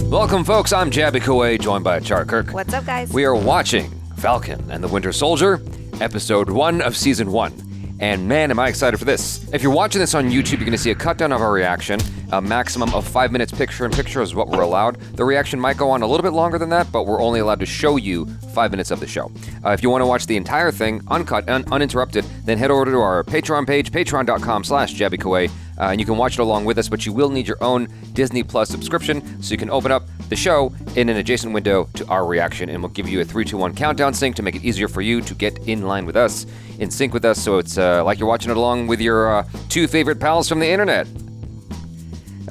Welcome, folks. I'm Jaby Koay, joined by Achara KIRK. What's up, guys? We are watching Falcon and the Winter Soldier, episode 1 of season 1. And man, am I excited for this. If you're watching this on YouTube, you're going to see a cut down of our reaction. A maximum of 5 minutes picture-in-picture is what we're allowed. The reaction might go on a little bit longer than that, but we're only allowed to show you 5 minutes of the show. If you want to watch the entire thing, uncut and uninterrupted, then head over to our Patreon page, patreon.com/Jaby Koay, and you can watch it along with us, but you will need your own Disney Plus subscription, so you can open up the show in an adjacent window to our reaction, and we'll give you a 3, 2, 1 countdown sync to make it easier for you to get in line with us, in sync with us, so it's like you're watching it along with your 2 favorite pals from the internet.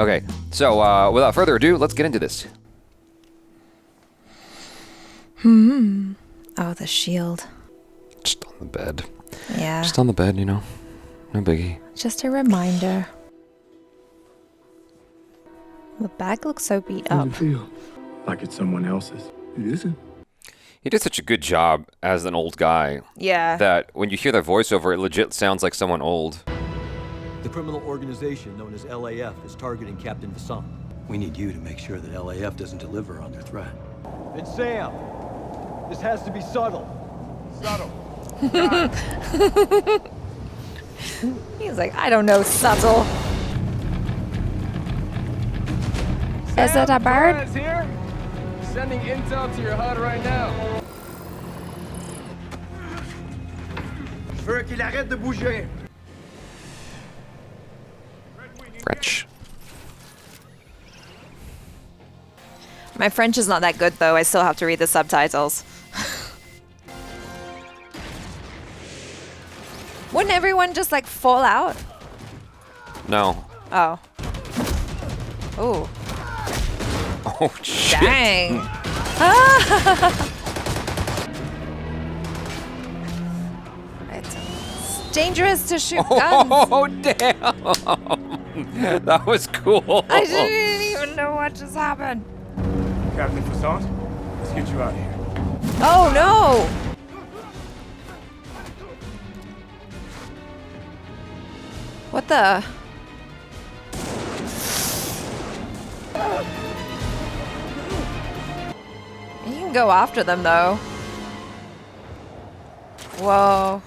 Okay, so without further ado, let's get into this. Oh, the shield. Just on the bed. Yeah. Just on the bed, you know. No biggie. Just a reminder. The bag looks so beat up. Does it feel like it's someone else's? It isn't. He did such a good job as an old guy Yeah. that when you hear that voiceover, it legit sounds like someone old. The criminal organization known as LAF is targeting Captain Vasant. We need you to make sure that LAF doesn't deliver on their threat. It's Sam. This has to be subtle. Subtle. He's like, I don't know, subtle. Is it a bird? Is here. Sending intel to your HUD right now. Je veux qu'il arrête de bouger. French. My French is not that good, though. I still have to read the subtitles. Wouldn't everyone just, like, fall out? No. Oh. Ooh. Oh, shit. Dang. It's dangerous to shoot guns. Oh, damn. That was cool. I didn't even know what just happened. Captain Fasant, let's get you out of here. Oh, no. What the? You can go after them, though. Whoa.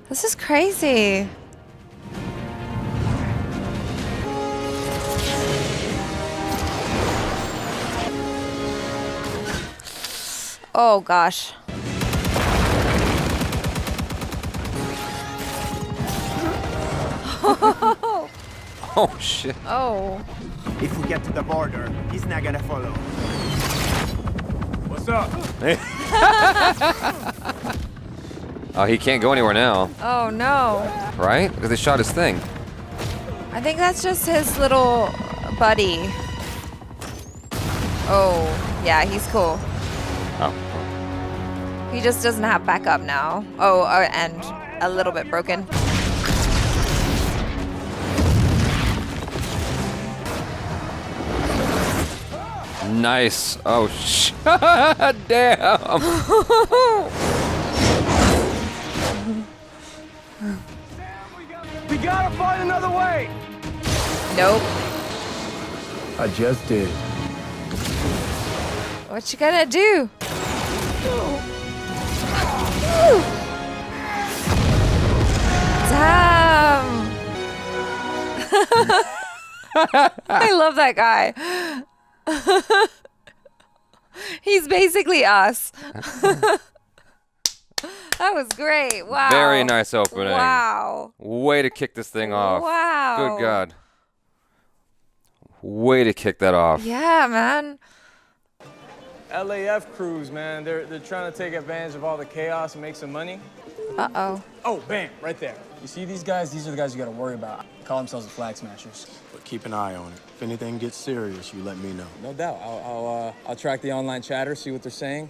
This is crazy. Oh, gosh. Oh, shit. Oh. If we get to the border, he's not gonna follow. What's up? Oh, he can't go anywhere now, Oh, no. right? Because they shot his thing. I think that's just his little buddy. Oh, yeah, he's cool. Oh. He just doesn't have backup now. Oh, and a little bit broken. Nice. Oh, damn. We gotta find another way. Nope. I just did. What you gonna do? Damn. I love that guy. He's basically us. That was great. Wow. Very nice opening. Wow. Way to kick this thing off. Wow. Good God. Way to kick that off. Yeah, man. LAF crews, man, they're trying to take advantage of all the chaos and make some money. Uh-oh. Oh, bam, right there. You see these guys? These are the guys you gotta worry about. They call themselves the Flag Smashers. But keep an eye on it. If anything gets serious, you let me know. No doubt. I'll track the online chatter, see what they're saying.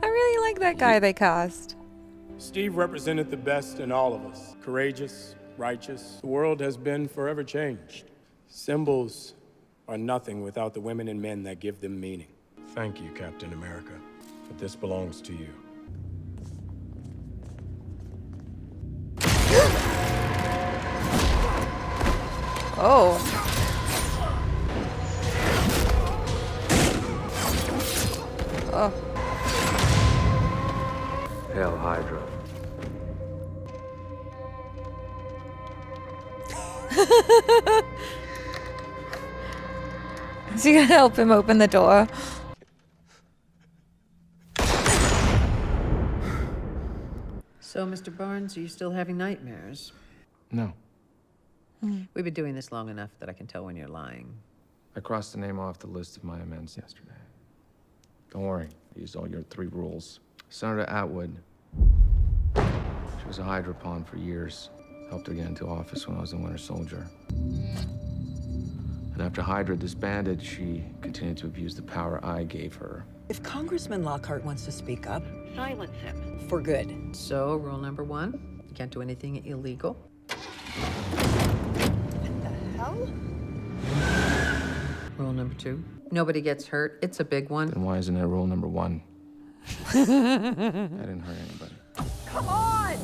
I really like that guy they cast. Steve represented the best in all of us. Courageous, righteous. The world has been forever changed. Symbols are nothing without the women and men that give them meaning. Thank you, Captain America, but this belongs to you. Oh. Oh. Hail Hydra. Is he gonna help him open the door? So, Mr. Barnes, are you still having nightmares? No. We've been doing this long enough that I can tell when you're lying. I crossed the name off the list of my amends yesterday. Don't worry, I used all your 3 rules. Senator Atwood. She was a Hydra pawn for years. Helped her get into office when I was a Winter Soldier. And after Hydra disbanded, she continued to abuse the power I gave her. If Congressman Lockhart wants to speak up, silence him. For good. So, rule number 1, you can't do anything illegal. What the hell? Rule number 2, nobody gets hurt. It's a big one. Then why isn't that rule number 1? I didn't hurt anybody. Come on!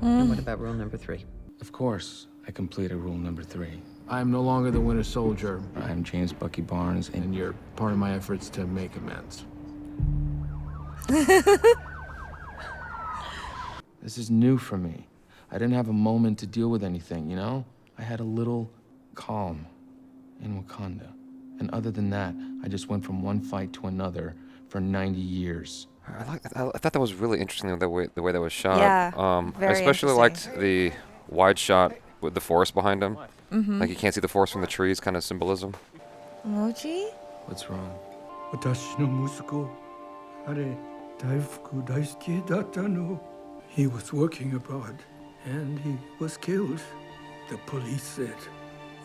And what about rule number 3? Of course, I completed rule number 3. I am no longer the Winter Soldier, I am James Bucky Barnes, and and you're part of my efforts to make amends. this is new for me. I didn't have a moment to deal with anything, you know? I had a little calm in Wakanda. And other than that, I just went from one fight to another for 90 years. I thought that was really interesting the way that was shot. Yeah, I very especially liked interesting. the wide shot with the forest behind him. Mm-hmm. Like you can't see the forest from the trees, kind of symbolism. Emoji? What's wrong? 私の息子、あれ、大福大好きだったの。He was working abroad, and he was killed. The police said,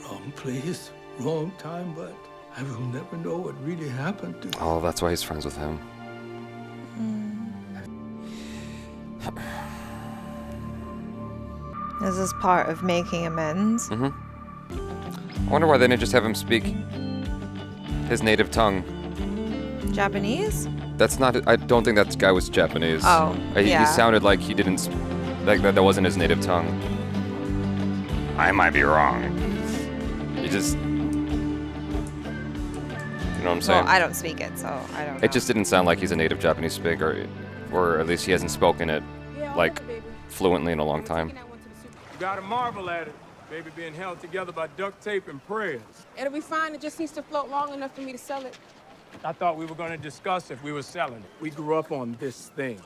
wrong place, wrong time, but I will never know what really happened to him. Oh, that's why he's friends with him. This is part of making amends. I wonder why they didn't just have him speak his native tongue. Japanese? That's not. I don't think that guy was Japanese. Oh, He yeah. sounded like he didn't. Like that wasn't his native tongue. I might be wrong. He just. You know what I'm saying? Well, I don't speak it, so I don't know. It just didn't sound like he's a native Japanese speaker, or at least he hasn't spoken it like fluently in a long time. You gotta marvel at it. Baby being held together by duct tape and prayers. It'll be fine. It just needs to float long enough for me to sell it. I thought we were gonna discuss if we were selling it. We grew up on this thing.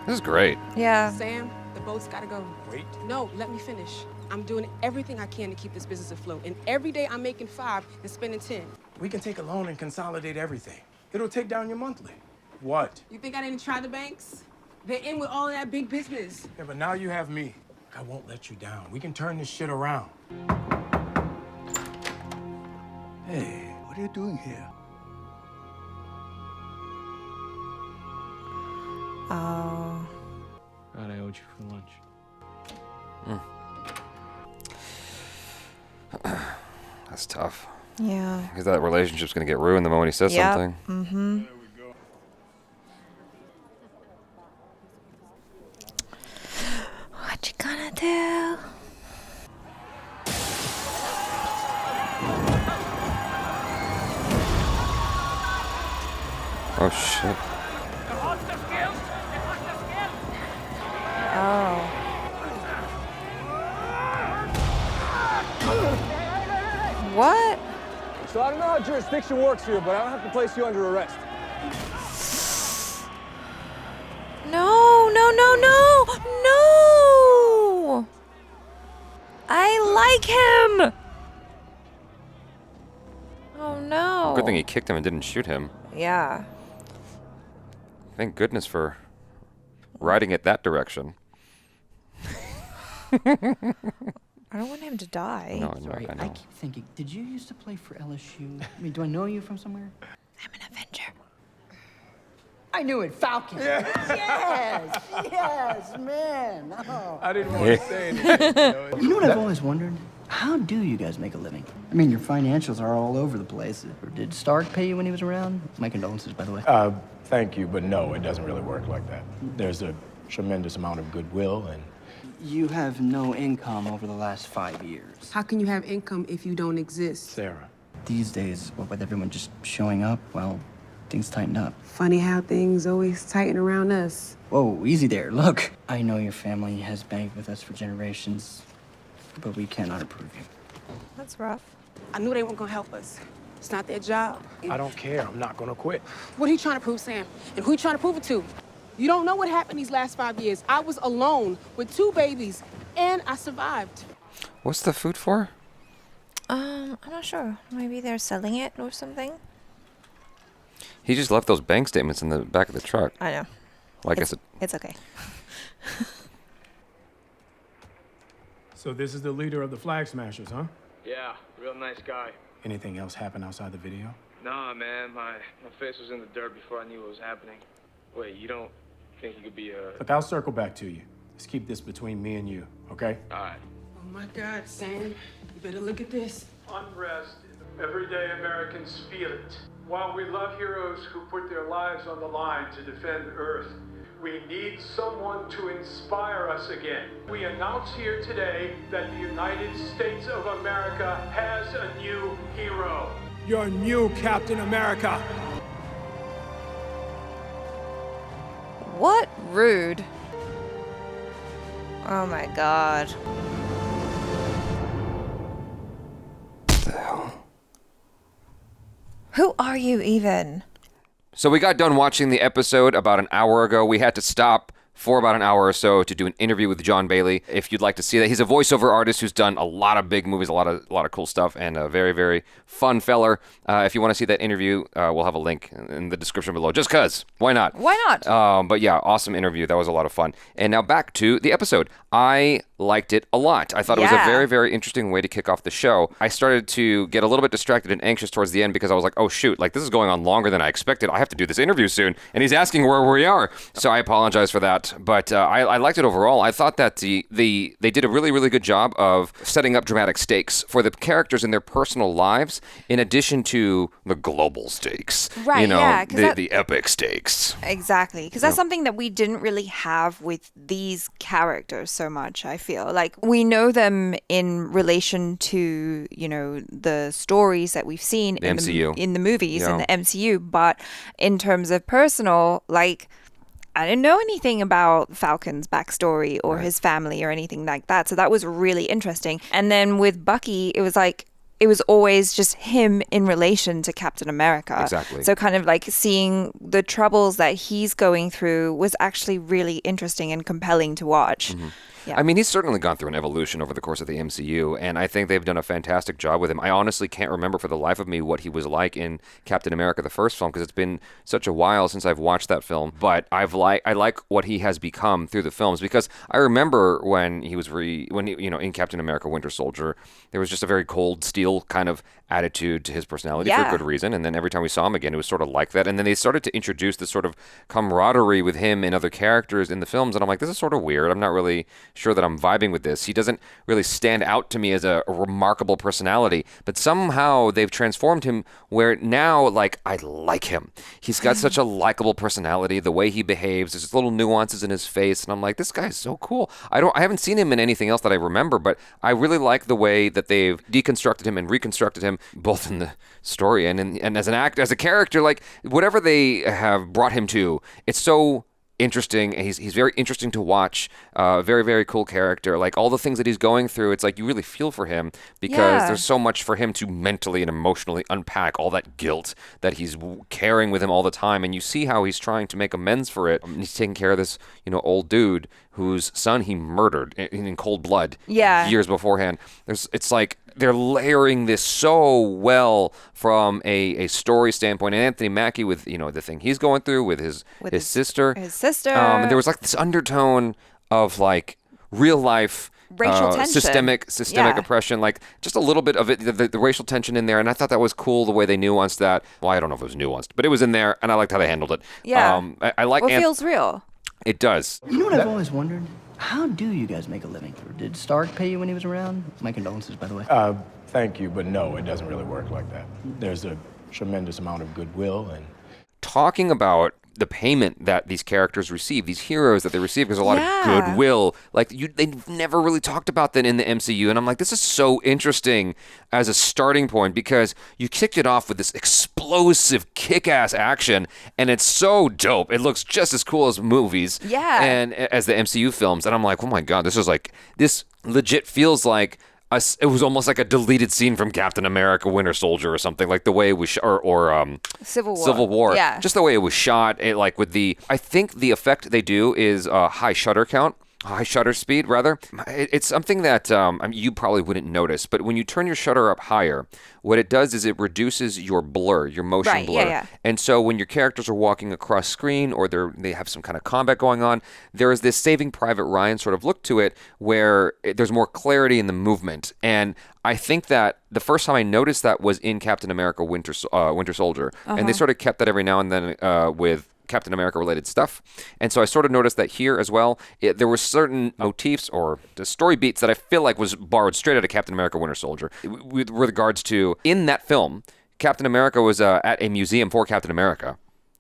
This is great. Yeah. Sam, the boat's gotta go. Wait. No, let me finish. I'm doing everything I can to keep this business afloat. And every day I'm making 5 and spending 10. We can take a loan and consolidate everything. It'll take down your monthly. What? You think I didn't try the banks? They're in with all of that big business. Yeah, but now you have me. I won't let you down. We can turn this shit around. Hey, what are you doing here? Oh. God, I owed you for lunch. That's tough. Yeah. Because that relationship's gonna get ruined the moment he says Yep. something. Mm-hmm. What you gonna do? Oh shit. Oh. What? So I don't know how jurisdiction works here, but I don't have to place you under arrest. No, no, no, no, no! I like him! Oh no. Good thing he kicked him and didn't shoot him. Yeah. Thank goodness for riding it that direction. I don't want him to die. No, Sorry, I know. I keep thinking, did you used to play for LSU? I mean, do I know you from somewhere? I'm an Avenger. I knew it, Falcon. Yeah. Yes, yes, man. Oh. I didn't want to say anything. You know what I've always wondered? How do you guys make a living? I mean, your financials are all over the place. Did Stark pay you when he was around? My condolences, by the way. Thank you, but no, it doesn't really work like that. There's a tremendous amount of goodwill and... You have no income over the last 5 years. How can you have income if you don't exist? Sarah. These days, what with everyone just showing up, well, things tighten up. Funny how things always tighten around us. Whoa, easy there, look. I know your family has banked with us for generations, but we cannot approve you. That's rough. I knew they weren't gonna help us. It's not their job. I don't care. I'm not gonna quit. What are you trying to prove, Sam? And who you trying to prove it to? You don't know what happened these last 5 years. I was alone with 2 babies, and I survived. What's the food for? I'm not sure. Maybe they're selling it or something. He just left those bank statements in the back of the truck. I know. Well, I guess it... It's okay. So this is the leader of the Flag Smashers, huh? Yeah, real nice guy. Anything else happen outside the video? Nah, man, my face was in the dirt before I knew what was happening. Wait, you don't think you could be a... Look, I'll circle back to you. Let's keep this between me and you, okay? All right. Oh my God, Sam. You better look at this. Unrest. Everyday Americans feel it. While we love heroes who put their lives on the line to defend Earth, we need someone to inspire us again. We announce here today that the United States of America has a new hero. Your new Captain America. What rude. Oh my God. What the hell? Who are you even? So we got done watching the episode about an hour ago. We had to stop for about an hour or so to do an interview with Jon Bailey. If you'd like to see that, he's a voiceover artist who's done a lot of big movies, a lot of cool stuff, and a very, very fun feller. If you want to see that interview, we'll have a link in the description below. Just cause, why not? Why not? But yeah, awesome interview. That was a lot of fun. And now back to the episode. I liked it a lot. I thought it was a very, very interesting way to kick off the show. I started to get a little bit distracted and anxious towards the end because I was like, oh shoot, like this is going on longer than I expected. I have to do this interview soon. And he's asking where we are. So I apologize for that. But I liked it overall. I thought that they did a really, really good job of setting up dramatic stakes for the characters in their personal lives in addition to the global stakes. Right, you know, yeah, the epic stakes. Exactly. Because that's something that we didn't really have with these characters so much, I feel. Like, we know them in relation to, you know, the stories that we've seen in the movies, in the MCU. But in terms of personal, like, I didn't know anything about Falcon's backstory or his family or anything like that. So that was really interesting. And then with Bucky, it was like, it was always just him in relation to Captain America. Exactly. So kind of like seeing the troubles that he's going through was actually really interesting and compelling to watch. Mm-hmm. Yeah. I mean, he's certainly gone through an evolution over the course of the MCU, and I think they've done a fantastic job with him. I honestly can't remember for the life of me what he was like in Captain America, the first film, because it's been such a while since I've watched that film. But I like what he has become through the films, because I remember when he was in Captain America: Winter Soldier, there was just a very cold steel kind of attitude to his personality for good reason. And then every time we saw him again, it was sort of like that. And then they started to introduce this sort of camaraderie with him and other characters in the films, and I'm like, this is sort of weird. I'm not really sure that I'm vibing with this. He doesn't really stand out to me as a remarkable personality, but somehow they've transformed him where now, like, I like him. He's got such a likable personality, the way he behaves, there's little nuances in his face, and I'm like, this guy's so cool. I haven't seen him in anything else that I remember, but I really like the way that they've deconstructed him and reconstructed him, both in the story and as an actor, as a character. Like, whatever they have brought him to, it's so interesting. He's very interesting to watch. Very, very cool character. Like, all the things that he's going through, it's like you really feel for him because there's so much for him to mentally and emotionally unpack, all that guilt that he's carrying with him all the time. And you see how he's trying to make amends for it. He's taking care of this, old dude whose son he murdered in cold blood years beforehand. It's like they're layering this so well from a story standpoint. And Anthony Mackie with, the thing he's going through with his sister. His sister. And there was like this undertone of like real life racial tension. Systemic oppression, like just a little bit of it, the racial tension in there. And I thought that was cool the way they nuanced that. Well, I don't know if it was nuanced, but it was in there, and I liked how they handled it. Yeah. I like it feels real. It does. You know what I've always wondered? How do you guys make a living? Or did Stark pay you when he was around? My condolences, by the way. Thank you, but no, it doesn't really work like that. There's a tremendous amount of goodwill and... Talking about the payment that these characters receive, these heroes that they receive, because a lot of goodwill. Like they've never really talked about that in the MCU, and I'm like, this is so interesting as a starting point because you kicked it off with this explosive, kick-ass action, and it's so dope. It looks just as cool as movies, and as the MCU films, and I'm like, oh my god, this legit feels like. It was almost like a deleted scene from Captain America: Winter Soldier or something, like the way it was, or Civil War. Yeah, just the way it was shot. I think the effect they do is high shutter speed, rather. It's something that you probably wouldn't notice, but when you turn your shutter up higher, what it does is it reduces your blur, your motion blur. Yeah. And so when your characters are walking across screen or they have some kind of combat going on, there is this Saving Private Ryan sort of look to it where there's more clarity in the movement. And I think that the first time I noticed that was in Captain America Winter Soldier. And they sort of kept that every now and then with Captain America related stuff. And so I sort of noticed that here as well, there were certain motifs or the story beats that I feel like was borrowed straight out of Captain America Winter Soldier. With regards to, in that film, Captain America was at a museum for Captain America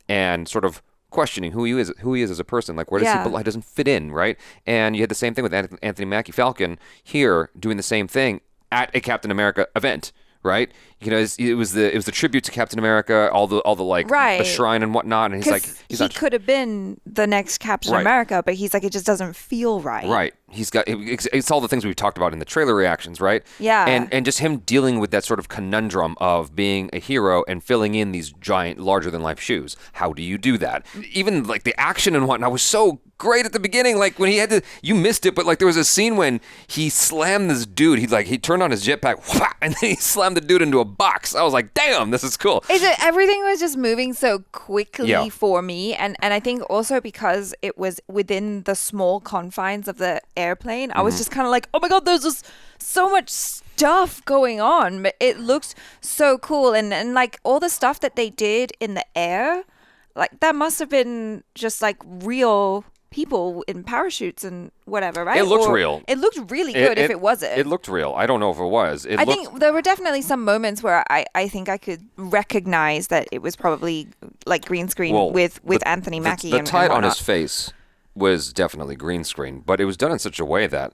and sort of questioning who he is as a person. Like, where does he belong? He doesn't fit in, right? And you had the same thing with Anthony Mackie Falcon here doing the same thing at a Captain America event. Right, it was the tribute to Captain America, all the the shrine and whatnot, and he could have been the next Captain America, but he's like, it just doesn't feel right. Right, it's all the things we've talked about in the trailer reactions, right? Yeah, and just him dealing with that sort of conundrum of being a hero and filling in these giant, larger than life shoes. How do you do that? Even like the action and whatnot was so great at the beginning, like when he had to, you missed it, but like there was a scene when he slammed this dude. He turned on his jetpack, and then he slammed the dude into a box. I was like, damn, this is cool. Everything was just moving so quickly for me, and I think also because it was within the small confines of the airplane, I was just kind of like, oh my god, there's just so much stuff going on, but it looks so cool, and like all the stuff that they did in the air, like that must have been just like real people in parachutes and whatever, right? It looked real. It looked really good if it wasn't. It looked real. I don't know if it was. I think there were definitely some moments where I think I could recognize that it was probably like green screen with Anthony Mackie. The tide on his face was definitely green screen, but it was done in such a way that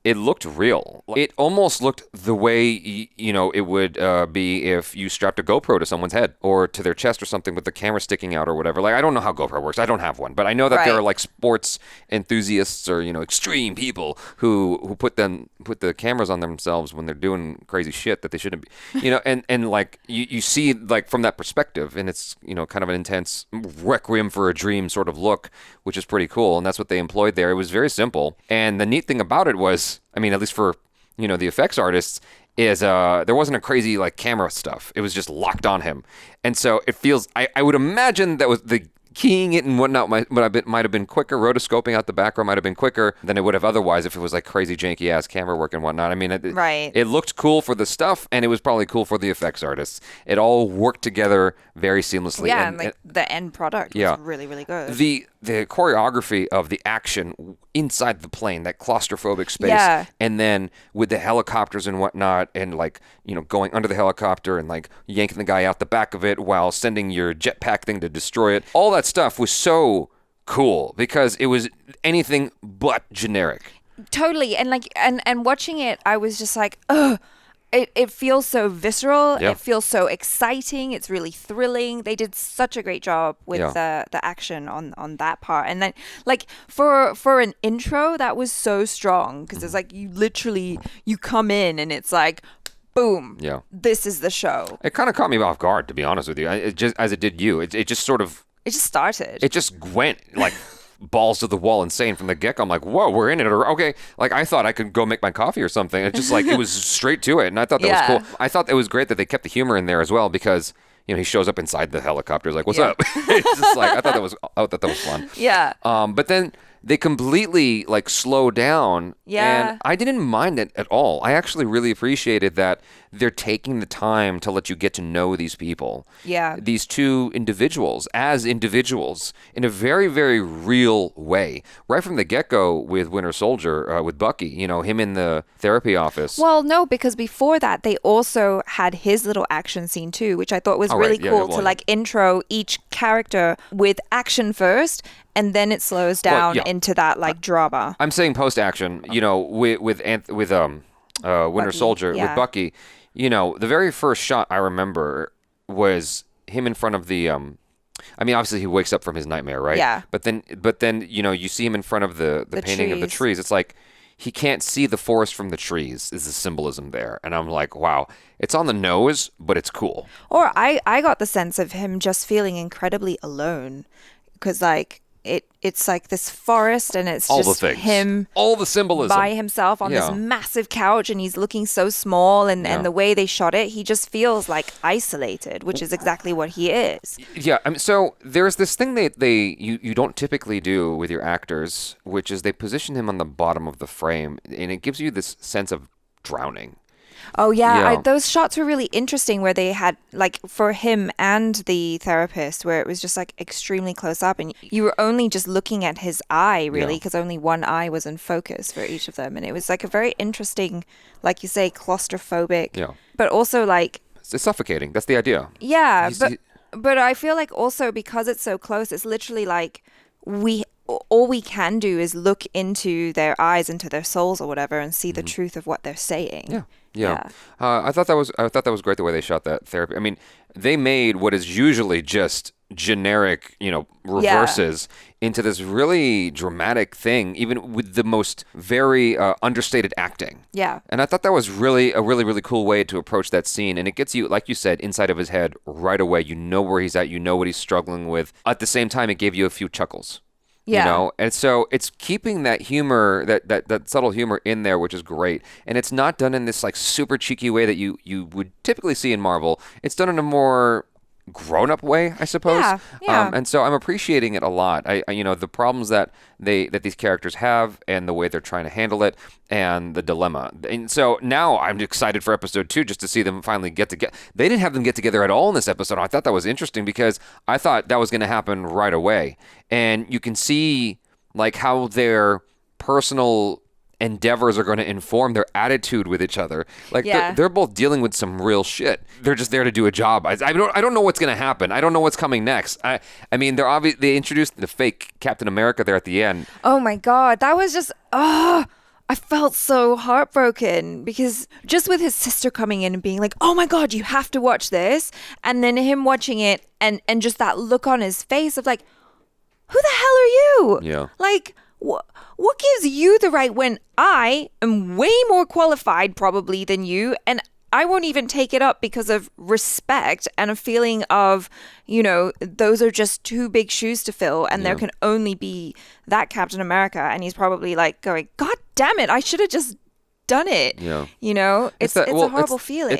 it looked real. It almost looked the way, it would be if you strapped a GoPro to someone's head or to their chest or something with the camera sticking out or whatever. Like, I don't know how GoPro works. I don't have one. But I know that there are like sports enthusiasts or, extreme people who put the cameras on themselves when they're doing crazy shit that they shouldn't be. And like you see like from that perspective, and it's, kind of an intense Requiem for a Dream sort of look, which is pretty cool. And that's what they employed there. It was very simple. And the neat thing about it was, I mean, at least for, the effects artists, is there wasn't a crazy like camera stuff. It was just locked on him. And so it feels, I would imagine that was the keying it and whatnot might have been quicker. Rotoscoping out the background might have been quicker than it would have otherwise if it was like crazy janky ass camera work and whatnot. I mean, it looked cool for the stuff, and it was probably cool for the effects artists. It all worked together very seamlessly. Yeah, and like the end product was really, really good. The choreography of the action inside the plane, that claustrophobic space, and then with the helicopters and whatnot, and like, going under the helicopter and like yanking the guy out the back of it while sending your jetpack thing to destroy it. All that stuff was so cool because it was anything but generic. Totally. And like, and watching it, I was just like, ugh. It feels so visceral. Yeah. It feels so exciting. It's really thrilling. They did such a great job with the action on that part. And then, like, for an intro, that was so strong because it's like you come in and it's like, boom. Yeah. This is the show. It kind of caught me off guard, to be honest with you. It just as it did you. It just sort of. It just started. It just went like. Balls to the wall insane from the get-go. I'm like, whoa, we're in it. Okay, like I thought I could go make my coffee or something. It's just like it was straight to it, and I thought that was cool. I thought it was great that they kept the humor in there as well because he shows up inside the helicopter, like, what's up? It's just like I thought that was fun. Yeah. But then they completely like slow down. Yeah. And I didn't mind it at all. I actually really appreciated that they're taking the time to let you get to know these people. Yeah. These two individuals as individuals in a very, very real way. Right from the get-go with Winter Soldier, with Bucky, you know, him in the therapy office. Well, no, because before that, they also had his little action scene too, which I thought was really cool to like intro each character with action first, and then it slows down into that like drama. I'm saying post-action, you know, with Winter Bucky, Soldier, with Bucky, you know, the very first shot I remember was him in front of the, I mean, obviously he wakes up from his nightmare, right? Yeah. But then, you know, you see him in front of the painting of the trees. It's like he can't see the forest from the trees is the symbolism there. And I'm like, wow, it's on the nose, but it's cool. Or I got the sense of him just feeling incredibly alone because like, it's like this forest and it's all just the things. Him all the symbolism by himself on this massive couch and he's looking so small and the way they shot it, he just feels like isolated, which is exactly what he is. Yeah, I mean, so there's this thing you don't typically do with your actors, which is they position him on the bottom of the frame and it gives you this sense of drowning. Oh, yeah. Those shots were really interesting where they had, like, for him and the therapist, where it was just, like, extremely close up. And you were only just looking at his eye, really, because only one eye was in focus for each of them. And it was, like, a very interesting, like you say, claustrophobic. But also, like... It's suffocating. That's the idea. Yeah, but I feel like also because it's so close, it's literally like all we can do is look into their eyes, into their souls or whatever, and see the truth of what they're saying. Yeah. I thought that was great the way they shot that therapy. I mean, they made what is usually just generic, you know, reverses into this really dramatic thing, even with the most very understated acting. Yeah. And I thought that was really a really cool way to approach that scene. And it gets you, like you said, inside of his head right away. You know where he's at. You know what he's struggling with. At the same time, it gave you a few chuckles. Yeah. You know, and so it's keeping that humor, that subtle humor in there, which is great. And it's not done in this like super cheeky way that you would typically see in Marvel. It's done in a more grown-up way, I suppose. Yeah. And so I'm appreciating it a lot. I you know, the problems that these characters have and the way they're trying to handle it and the dilemma. And so now I'm excited for episode 2 just to see them finally get together. They didn't have them get together at all in this episode. I thought that was interesting because I thought that was going to happen right away. And you can see like how their personal endeavors are going to inform their attitude with each other. Like they're both dealing with some real shit. They're just there to do a job. I don't know what's going to happen. I don't know what's coming next. I mean, they introduced the fake Captain America there at the end. Oh my God, that was just I felt so heartbroken because just with his sister coming in and being like, "Oh my God, you have to watch this," and then him watching it and just that look on his face of like, "Who the hell are you?" Yeah. Like. What gives you the right when I am way more qualified probably than you, and I won't even take it up because of respect and a feeling of, you know, those are just two big shoes to fill and there can only be that Captain America, and he's probably like going, God damn it, I should have just done it. Yeah. You know, it's a horrible feeling.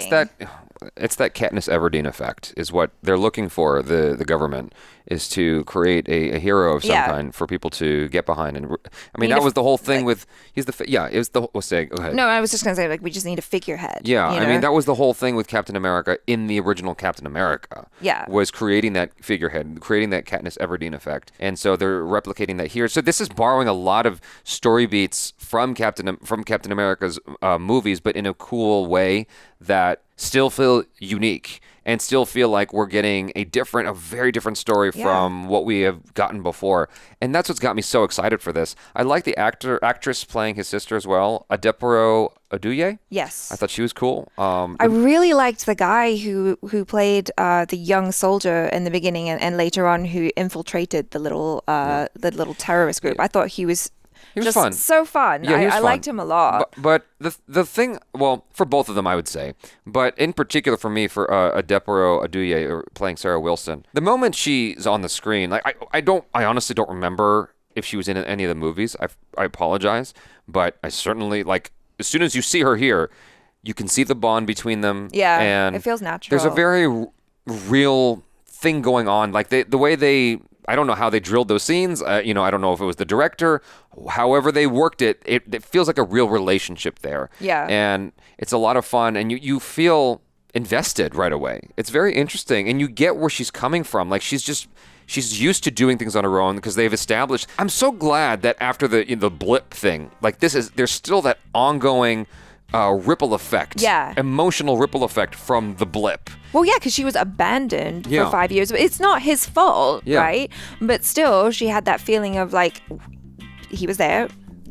It's that Katniss Everdeen effect is what they're looking for, the government, is to create a hero of some kind for people to get behind. And I mean, that was the whole thing with, it was the whole saying, go ahead. No, I was just going to say, like, we just need a figurehead. Yeah, you I know? mean, that was the whole thing with Captain America in the original Captain America. Yeah. Was creating that figurehead, creating that Katniss Everdeen effect. And so they're replicating that here. So this is borrowing a lot of story beats from Captain America's movies, but in a cool way that still feel unique and still feel like we're getting a very different story from what we have gotten before. And that's what's got me so excited for this. I like the actress playing his sister as well, Adepero Oduye. Yes. I thought she was cool. I really liked the guy who played the young soldier in the beginning and later on who infiltrated the little terrorist group. I thought he was just fun. So fun. Yeah, I liked him a lot. But the thing, well, for both of them, I would say, but in particular for me, for Adepero Oduye playing Sarah Wilson, the moment she's on the screen, like I honestly don't remember if she was in any of the movies. I apologize, but I certainly, like, as soon as you see her here, you can see the bond between them. Yeah, and it feels natural. There's a very real thing going on, like the way they I don't know how they drilled those scenes. I don't know if it was the director. However they worked it, it feels like a real relationship there. Yeah. And it's a lot of fun, and you feel invested right away. It's very interesting, and you get where she's coming from. Like, she's used to doing things on her own because they've established. I'm so glad that after the blip thing, like there's still that ongoing ripple effect. Yeah. Emotional ripple effect from the blip. Well, yeah, because she was abandoned Yeah. for 5 years. It's not his fault, Yeah. right? But still, she had that feeling of like, he was there,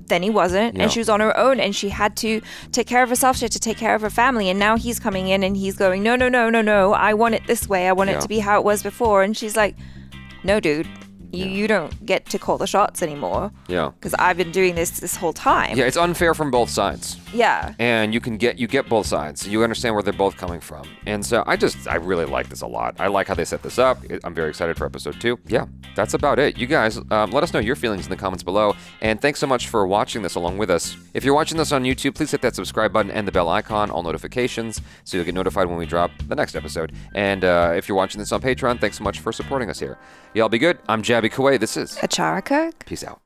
then he wasn't, Yeah. and she was on her own, and she had to take care of herself. She had to take care of her family, and now he's coming in and he's going, no, I want it this way. I want Yeah. it to be how it was before. And she's like, no, dude, you don't get to call the shots anymore. Yeah. Because I've been doing this whole time. Yeah, it's unfair from both sides. Yeah. And you get both sides. You understand where they're both coming from. And so I really like this a lot. I like how they set this up. I'm very excited for episode 2. Yeah, that's about it. You guys, let us know your feelings in the comments below. And thanks so much for watching this along with us. If you're watching this on YouTube, please hit that subscribe button and the bell icon, all notifications, so you'll get notified when we drop the next episode. And if you're watching this on Patreon, thanks so much for supporting us here. Y'all be good. I'm Jaby Koay. This is Achara KIRK. Peace out.